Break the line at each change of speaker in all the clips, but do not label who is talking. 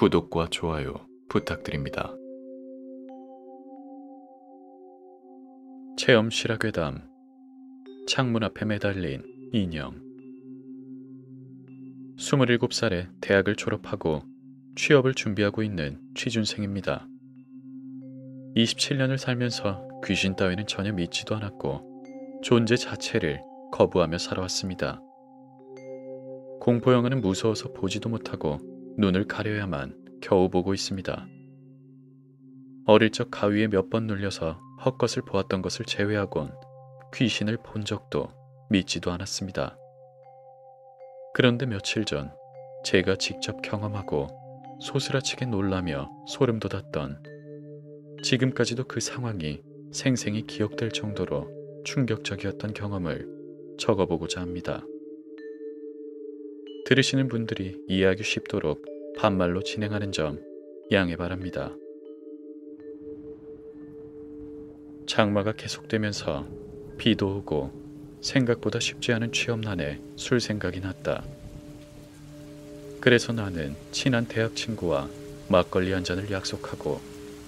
구독과 좋아요 부탁드립니다. 체험 실화괴담. 창문 앞에 매달린 인형. 27살에 대학을 졸업하고 취업을 준비하고 있는 취준생입니다. 27년을 살면서 귀신 따위는 전혀 믿지도 않았고 존재 자체를 거부하며 살아왔습니다. 공포영화는 무서워서 보지도 못하고 눈을 가려야만 겨우 보고 있습니다. 어릴 적 가위에 몇 번 눌려서 헛것을 보았던 것을 제외하곤 귀신을 본 적도 믿지도 않았습니다. 그런데 며칠 전 제가 직접 경험하고 소스라치게 놀라며 소름 돋았던, 지금까지도 그 상황이 생생히 기억될 정도로 충격적이었던 경험을 적어보고자 합니다. 들으시는 분들이 이해하기 쉽도록 반말로 진행하는 점 양해 바랍니다. 장마가 계속되면서 비도 오고 생각보다 쉽지 않은 취업난에 술 생각이 났다. 그래서 나는 친한 대학 친구와 막걸리 한 잔을 약속하고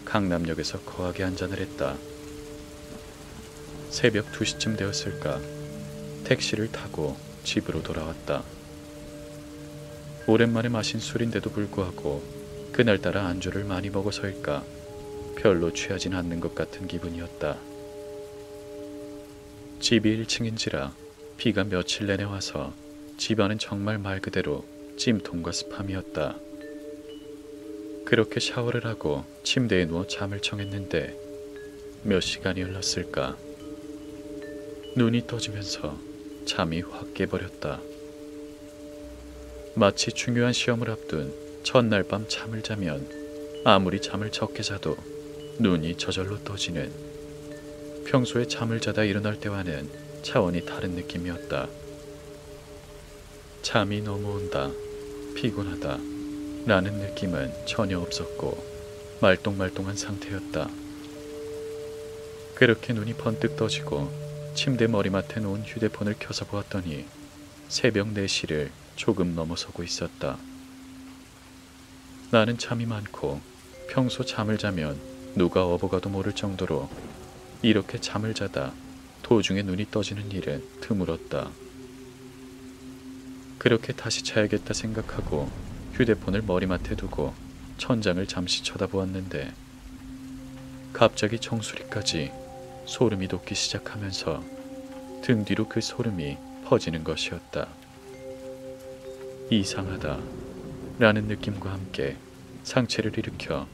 강남역에서 거하게 한 잔을 했다. 새벽 2시쯤 되었을까 택시를 타고 집으로 돌아왔다. 오랜만에 마신 술인데도 불구하고 그날따라 안주를 많이 먹어서일까 별로 취하진 않는 것 같은 기분이었다. 집이 1층인지라 비가 며칠 내내 와서 집안은 정말 말 그대로 찜통과 스팸이었다. 그렇게 샤워를 하고 침대에 누워 잠을 청했는데 몇 시간이 흘렀을까 눈이 떠지면서 잠이 확 깨버렸다. 마치 중요한 시험을 앞둔 첫날 밤 잠을 자면 아무리 잠을 적게 자도 눈이 저절로 떠지는, 평소에 잠을 자다 일어날 때와는 차원이 다른 느낌이었다. 잠이 넘어온다, 피곤하다 라는 느낌은 전혀 없었고 말똥말똥한 상태였다. 그렇게 눈이 번뜩 떠지고 침대 머리맡에 놓은 휴대폰을 켜서 보았더니 새벽 4시를 조금 넘어서고 있었다. 나는 잠이 많고 평소 잠을 자면 누가 어버가도 모를 정도로 이렇게 잠을 자다 도중에 눈이 떠지는 일은 드물었다. 그렇게 다시 자야겠다 생각하고 휴대폰을 머리맡에 두고 천장을 잠시 쳐다보았는데 갑자기 정수리까지 소름이 돋기 시작하면서 등 뒤로 그 소름이 퍼지는 것이었다. 이상하다 라는 느낌과 함께 상체를 일으켜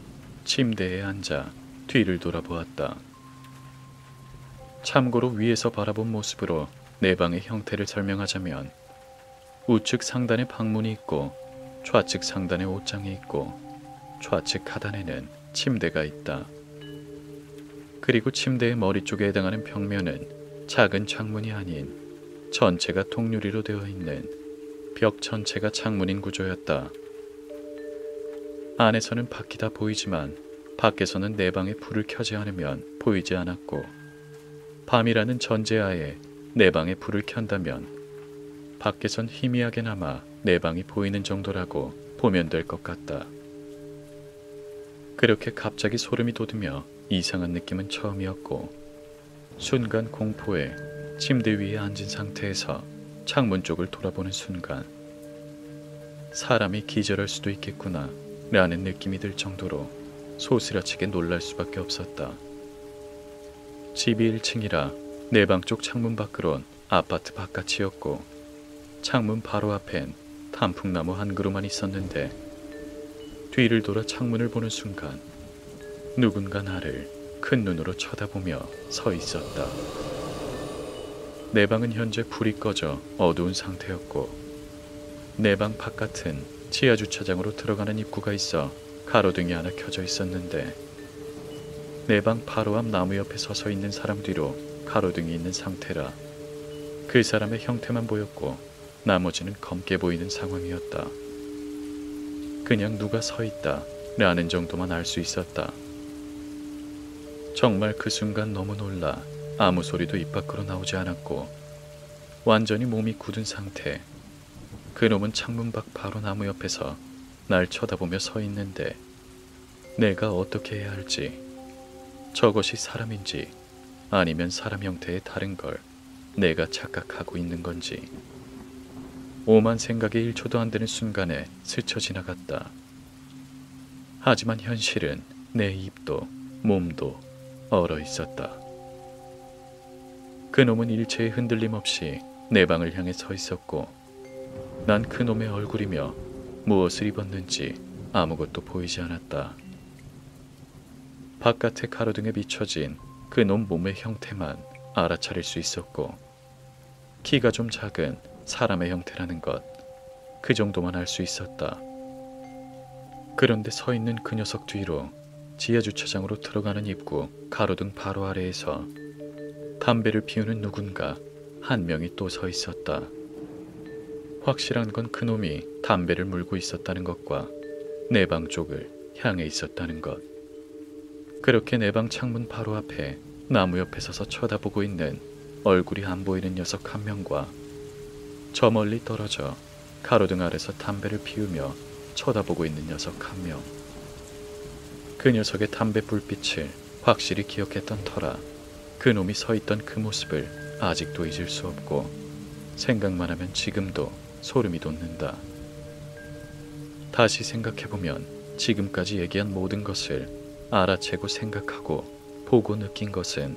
침대에 앉아 뒤를 돌아보았다. 참고로 위에서 바라본 모습으로 내 방의 형태를 설명하자면 우측 상단에 방문이 있고 좌측 상단에 옷장이 있고 좌측 하단에는 침대가 있다. 그리고 침대의 머리 쪽에 해당하는 벽면은 작은 창문이 아닌 전체가 통유리로 되어 있는 벽 전체가 창문인 구조였다. 안에서는 밖이 다 보이지만 밖에서는 내 방에 불을 켜지 않으면 보이지 않았고, 밤이라는 전제하에 내 방에 불을 켠다면 밖에선 희미하게나마 내 방이 보이는 정도라고 보면 될 것 같다. 그렇게 갑자기 소름이 돋으며 이상한 느낌은 처음이었고, 순간 공포에 침대 위에 앉은 상태에서 창문 쪽을 돌아보는 순간 사람이 기절할 수도 있겠구나 라는 느낌이 들 정도로 소스라치게 놀랄 수밖에 없었다. 집이 1층이라 내 방 쪽 창문 밖으론 아파트 바깥이었고 창문 바로 앞엔 단풍나무 한 그루만 있었는데 뒤를 돌아 창문을 보는 순간 누군가 나를 큰 눈으로 쳐다보며 서 있었다. 내 방은 현재 불이 꺼져 어두운 상태였고 내 방 바깥은 지하주차장으로 들어가는 입구가 있어 가로등이 하나 켜져 있었는데 내 방 바로 앞 나무 옆에 서서 있는 사람 뒤로 가로등이 있는 상태라 그 사람의 형태만 보였고 나머지는 검게 보이는 상황이었다. 그냥 누가 서 있다 라는 정도만 알 수 있었다. 정말 그 순간 너무 놀라 아무 소리도 입 밖으로 나오지 않았고 완전히 몸이 굳은 상태. 그놈은 창문 밖 바로 나무 옆에서 날 쳐다보며 서 있는데 내가 어떻게 해야 할지, 저것이 사람인지 아니면 사람 형태의 다른 걸 내가 착각하고 있는 건지 오만 생각이 1초도 안 되는 순간에 스쳐 지나갔다. 하지만 현실은 내 입도 몸도 얼어 있었다. 그놈은 일체의 흔들림 없이 내 방을 향해 서 있었고 난 그놈의 얼굴이며 무엇을 입었는지 아무것도 보이지 않았다. 바깥의 가로등에 비춰진 그놈 몸의 형태만 알아차릴 수 있었고 키가 좀 작은 사람의 형태라는 것, 그 정도만 알 수 있었다. 그런데 서 있는 그 녀석 뒤로 지하주차장으로 들어가는 입구 가로등 바로 아래에서 담배를 피우는 누군가 한 명이 또 서 있었다. 확실한 건 그놈이 담배를 물고 있었다는 것과 내 방 쪽을 향해 있었다는 것. 그렇게 내 방 창문 바로 앞에 나무 옆에 서서 쳐다보고 있는 얼굴이 안 보이는 녀석 한 명과 저 멀리 떨어져 가로등 아래서 담배를 피우며 쳐다보고 있는 녀석 한 명. 그 녀석의 담배 불빛을 확실히 기억했던 터라 그놈이 서 있던 그 모습을 아직도 잊을 수 없고 생각만 하면 지금도 소름이 돋는다. 다시 생각해보면 지금까지 얘기한 모든 것을 알아채고 생각하고 보고 느낀 것은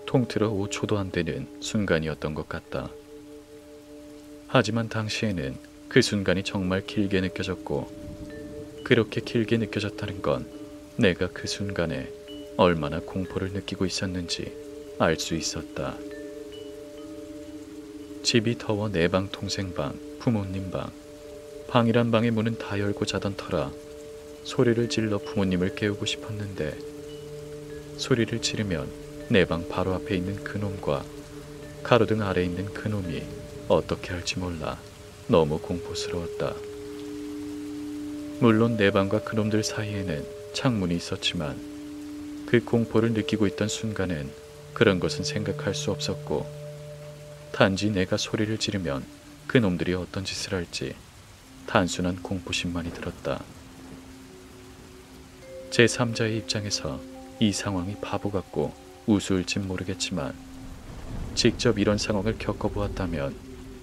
통틀어 5초도 안 되는 순간이었던 것 같다. 하지만 당시에는 그 순간이 정말 길게 느껴졌고 그렇게 길게 느껴졌다는 건 내가 그 순간에 얼마나 공포를 느끼고 있었는지 알 수 있었다. 집이 더워 내 방, 동생 방, 부모님 방, 방이란 방의 문은 다 열고 자던 터라 소리를 질러 부모님을 깨우고 싶었는데 소리를 지르면 내 방 바로 앞에 있는 그놈과 가로등 아래에 있는 그놈이 어떻게 할지 몰라 너무 공포스러웠다. 물론 내 방과 그놈들 사이에는 창문이 있었지만 그 공포를 느끼고 있던 순간엔 그런 것은 생각할 수 없었고 단지 내가 소리를 지르면 그놈들이 어떤 짓을 할지 단순한 공포심만이 들었다. 제3자의 입장에서 이 상황이 바보 같고 우스울진 모르겠지만 직접 이런 상황을 겪어보았다면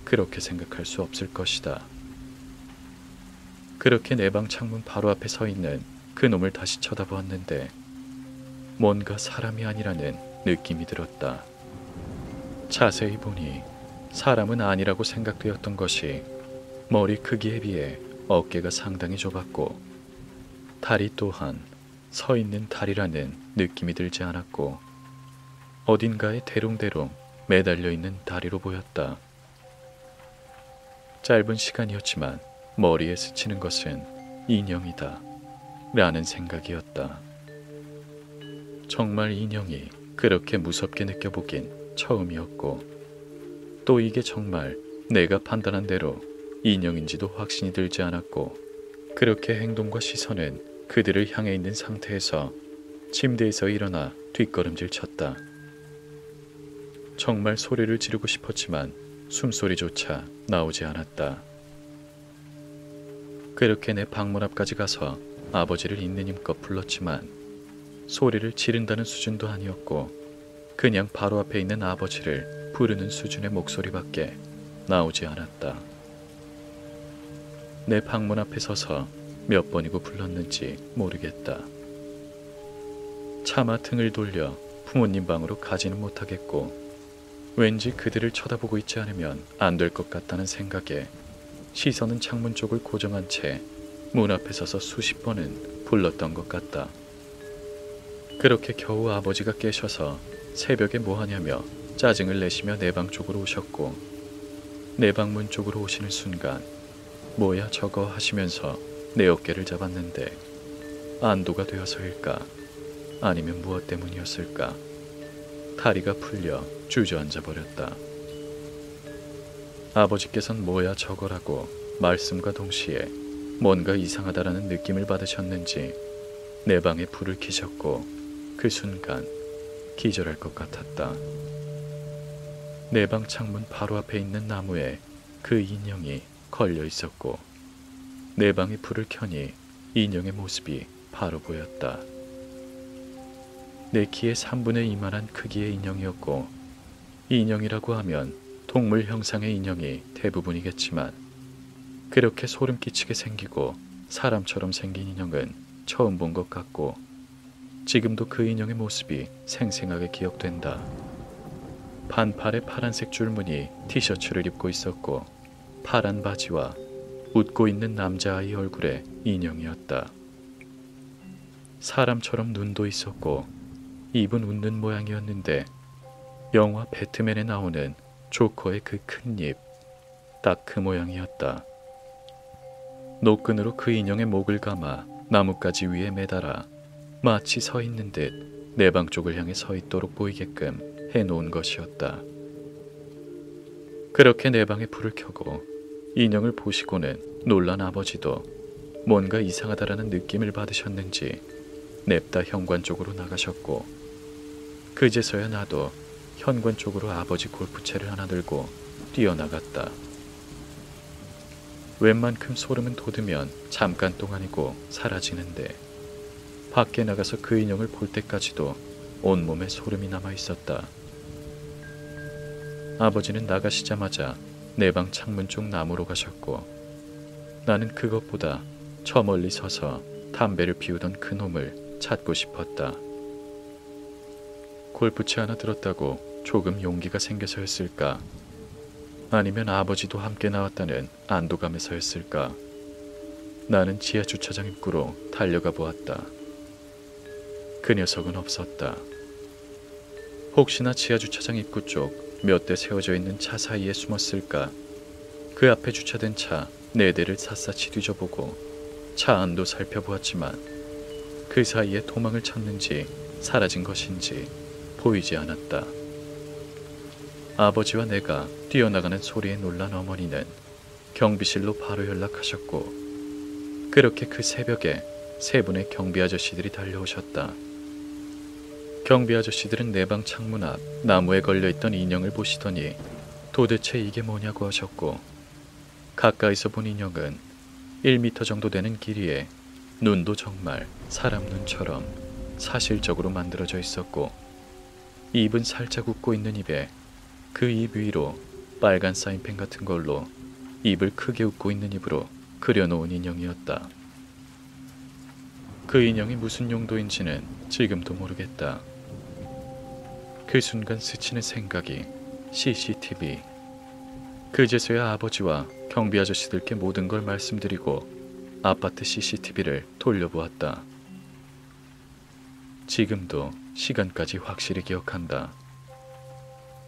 그렇게 생각할 수 없을 것이다. 그렇게 내 방 창문 바로 앞에 서 있는 그놈을 다시 쳐다보았는데 뭔가 사람이 아니라는 느낌이 들었다. 자세히 보니 사람은 아니라고 생각되었던 것이 머리 크기에 비해 어깨가 상당히 좁았고 다리 또한 서 있는 다리라는 느낌이 들지 않았고 어딘가에 대롱대롱 매달려 있는 다리로 보였다. 짧은 시간이었지만 머리에 스치는 것은 인형이다 라는 생각이었다. 정말 인형이 그렇게 무섭게 느껴보긴 처음이었고 또 이게 정말 내가 판단한 대로 인형인지도 확신이 들지 않았고 그렇게 행동과 시선은 그들을 향해 있는 상태에서 침대에서 일어나 뒷걸음질 쳤다. 정말 소리를 지르고 싶었지만 숨소리조차 나오지 않았다. 그렇게 내 방문 앞까지 가서 아버지를 있는 힘껏 불렀지만 소리를 지른다는 수준도 아니었고 그냥 바로 앞에 있는 아버지를 부르는 수준의 목소리밖에 나오지 않았다. 내 방문 앞에 서서 몇 번이고 불렀는지 모르겠다. 차마 등을 돌려 부모님 방으로 가지는 못하겠고 왠지 그들을 쳐다보고 있지 않으면 안 될 것 같다는 생각에 시선은 창문 쪽을 고정한 채 문 앞에 서서 수십 번은 불렀던 것 같다. 그렇게 겨우 아버지가 깨셔서 새벽에 뭐하냐며 짜증을 내시며 내 방 쪽으로 오셨고 내 방문 쪽으로 오시는 순간 뭐야 저거 하시면서 내 어깨를 잡았는데 안도가 되어서일까 아니면 무엇 때문이었을까 다리가 풀려 주저앉아 버렸다. 아버지께서는 뭐야 저거라고 말씀과 동시에 뭔가 이상하다라는 느낌을 받으셨는지 내 방에 불을 켜셨고 그 순간 기절할 것 같았다. 내 방 창문 바로 앞에 있는 나무에 그 인형이 걸려 있었고 내 방에 불을 켜니 인형의 모습이 바로 보였다. 내 키의 3분의 2만한 크기의 인형이었고, 인형이라고 하면 동물 형상의 인형이 대부분이겠지만 그렇게 소름 끼치게 생기고 사람처럼 생긴 인형은 처음 본 것 같고, 지금도 그 인형의 모습이 생생하게 기억된다. 반팔에 파란색 줄무늬 티셔츠를 입고 있었고, 파란 바지와 웃고 있는 남자아이 얼굴의 인형이었다. 사람처럼 눈도 있었고 입은 웃는 모양이었는데, 영화 배트맨에 나오는 조커의 그 큰 입, 딱 그 모양이었다. 노끈으로 그 인형의 목을 감아 나뭇가지 위에 매달아 마치 서 있는 듯 내 방 쪽을 향해 서 있도록 보이게끔 해놓은 것이었다. 그렇게 내 방에 불을 켜고 인형을 보시고는 놀란 아버지도 뭔가 이상하다라는 느낌을 받으셨는지 냅다 현관 쪽으로 나가셨고, 그제서야 나도 현관 쪽으로 아버지 골프채를 하나 들고 뛰어나갔다. 웬만큼 소름은 돋으면 잠깐 동안이고 사라지는데, 밖에 나가서 그 인형을 볼 때까지도 온몸에 소름이 남아 있었다. 아버지는 나가시자마자 내 방 창문 쪽 나무로 가셨고, 나는 그것보다 저 멀리 서서 담배를 피우던 그 놈을 찾고 싶었다. 골프채 하나 들었다고 조금 용기가 생겨서였을까? 아니면 아버지도 함께 나왔다는 안도감에서였을까? 나는 지하 주차장 입구로 달려가 보았다. 그 녀석은 없었다. 혹시나 지하 주차장 입구 쪽 몇 대 세워져 있는 차 사이에 숨었을까? 그 앞에 주차된 차 4대를 샅샅이 뒤져보고 차 안도 살펴보았지만 그 사이에 도망을 쳤는지 사라진 것인지 보이지 않았다. 아버지와 내가 뛰어나가는 소리에 놀란 어머니는 경비실로 바로 연락하셨고, 그렇게 그 새벽에 3분의 경비 아저씨들이 달려오셨다. 경비 아저씨들은 내 방 창문 앞 나무에 걸려있던 인형을 보시더니 도대체 이게 뭐냐고 하셨고, 가까이서 본 인형은 1m 정도 되는 길이에 눈도 정말 사람 눈처럼 사실적으로 만들어져 있었고, 입은 살짝 웃고 있는 입에 그 입 위로 빨간 사인펜 같은 걸로 입을 크게 웃고 있는 입으로 그려놓은 인형이었다. 그 인형이 무슨 용도인지는 지금도 모르겠다. 그 순간 스치는 생각이 CCTV. 그제서야 아버지와 경비 아저씨들께 모든 걸 말씀드리고 아파트 CCTV를 돌려보았다. 지금도 시간까지 확실히 기억한다.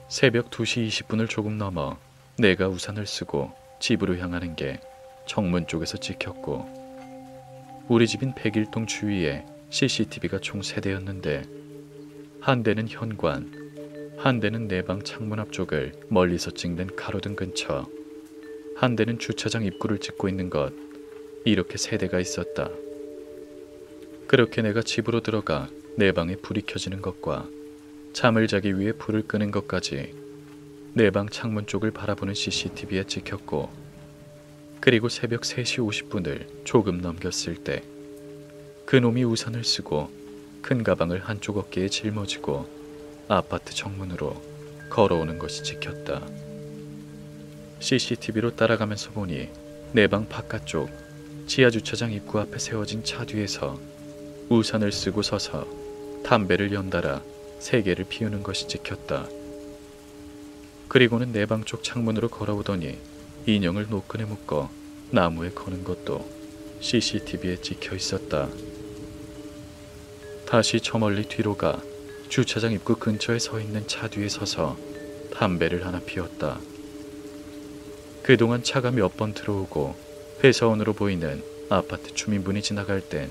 새벽 2시 20분을 조금 넘어 내가 우산을 쓰고 집으로 향하는 게 정문 쪽에서 찍혔고, 우리 집인 101동 주위에 CCTV가 총 3대였는데 한 대는 현관, 한 대는 내 방 창문 앞쪽을 멀리서 찍는 가로등 근처, 한 대는 주차장 입구를 찍고 있는 것, 이렇게 3대가 있었다. 그렇게 내가 집으로 들어가 내 방에 불이 켜지는 것과 잠을 자기 위해 불을 끄는 것까지 내 방 창문 쪽을 바라보는 CCTV에 찍혔고, 그리고 새벽 3시 50분을 조금 넘겼을 때 그놈이 우산을 쓰고 큰 가방을 한쪽 어깨에 짊어지고 아파트 정문으로 걸어오는 것이 찍혔다. CCTV로 따라가면서 보니 내 방 바깥쪽 지하주차장 입구 앞에 세워진 차 뒤에서 우산을 쓰고 서서 담배를 연달아 3개를 피우는 것이 찍혔다. 그리고는 내 방 쪽 창문으로 걸어오더니 인형을 노끈에 묶어 나무에 거는 것도 CCTV에 찍혀 있었다. 다시 저 멀리 뒤로 가 주차장 입구 근처에 서 있는 차 뒤에 서서 담배를 하나 피웠다. 그동안 차가 몇 번 들어오고 회사원으로 보이는 아파트 주민분이 지나갈 땐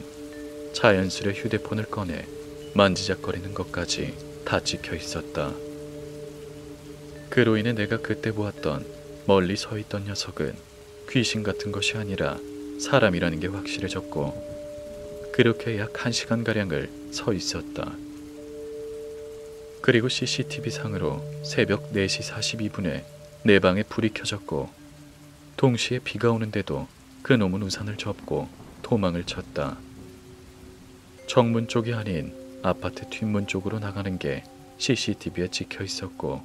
자연스레 휴대폰을 꺼내 만지작거리는 것까지 다 찍혀 있었다. 그로 인해 내가 그때 보았던 멀리 서 있던 녀석은 귀신 같은 것이 아니라 사람이라는 게 확실해졌고, 그렇게 약 1시간가량을 서 있었다. 그리고 CCTV 상으로 새벽 4시 42분에 내 방에 불이 켜졌고, 동시에 비가 오는데도 그놈은 우산을 접고 도망을 쳤다. 정문 쪽이 아닌 아파트 뒷문 쪽으로 나가는 게 CCTV에 찍혀 있었고,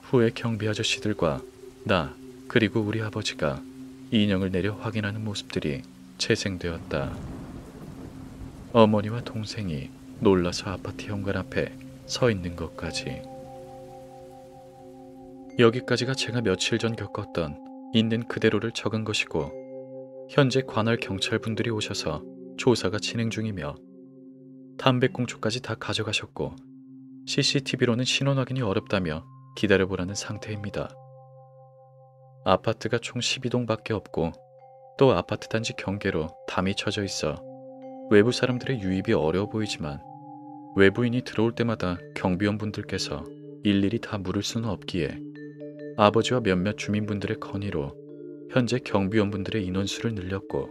후에 경비 아저씨들과 나 그리고 우리 아버지가 인형을 내려 확인하는 모습들이 재생되었다. 어머니와 동생이 놀라서 아파트 현관 앞에 서 있는 것까지. 여기까지가 제가 며칠 전 겪었던 있는 그대로를 적은 것이고, 현재 관할 경찰분들이 오셔서 조사가 진행 중이며 담배꽁초까지 다 가져가셨고, CCTV로는 신원 확인이 어렵다며 기다려보라는 상태입니다. 아파트가 총 12동밖에 없고, 또 아파트 단지 경계로 담이 쳐져 있어 외부 사람들의 유입이 어려워 보이지만, 외부인이 들어올 때마다 경비원분들께서 일일이 다 물을 수는 없기에 아버지와 몇몇 주민분들의 건의로 현재 경비원분들의 인원수를 늘렸고,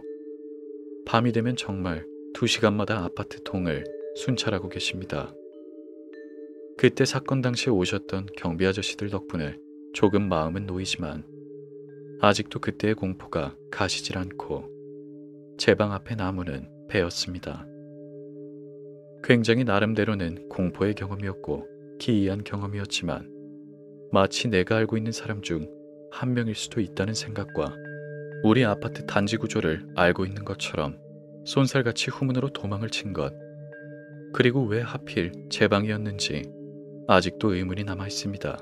밤이 되면 정말 2시간마다 아파트 동을 순찰하고 계십니다. 그때 사건 당시에 오셨던 경비 아저씨들 덕분에 조금 마음은 놓이지만, 아직도 그때의 공포가 가시질 않고 제 방 앞의 나무는 베었습니다. 굉장히 나름대로는 공포의 경험이었고 기이한 경험이었지만, 마치 내가 알고 있는 사람 중 한 명일 수도 있다는 생각과 우리 아파트 단지 구조를 알고 있는 것처럼 쏜살같이 후문으로 도망을 친 것, 그리고 왜 하필 제 방이었는지 아직도 의문이 남아 있습니다.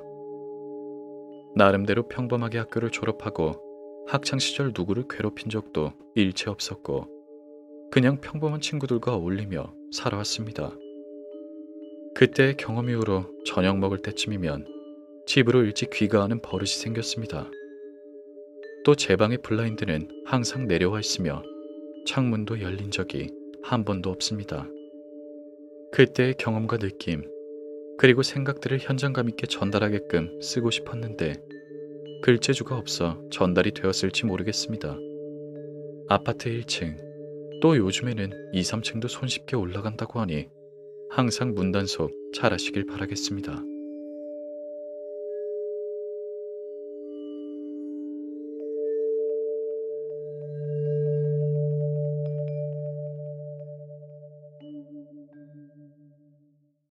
나름대로 평범하게 학교를 졸업하고 학창시절 누구를 괴롭힌 적도 일체 없었고, 그냥 평범한 친구들과 어울리며 살아왔습니다. 그때의 경험 이후로 저녁 먹을 때쯤이면 집으로 일찍 귀가하는 버릇이 생겼습니다. 또 제 방의 블라인드는 항상 내려와 있으며 창문도 열린 적이 한 번도 없습니다. 그때의 경험과 느낌, 그리고 생각들을 현장감 있게 전달하게끔 쓰고 싶었는데 글재주가 없어 전달이 되었을지 모르겠습니다. 아파트 1층, 또 요즘에는 2, 3층도 손쉽게 올라간다고 하니 항상 문단속 잘하시길 바라겠습니다.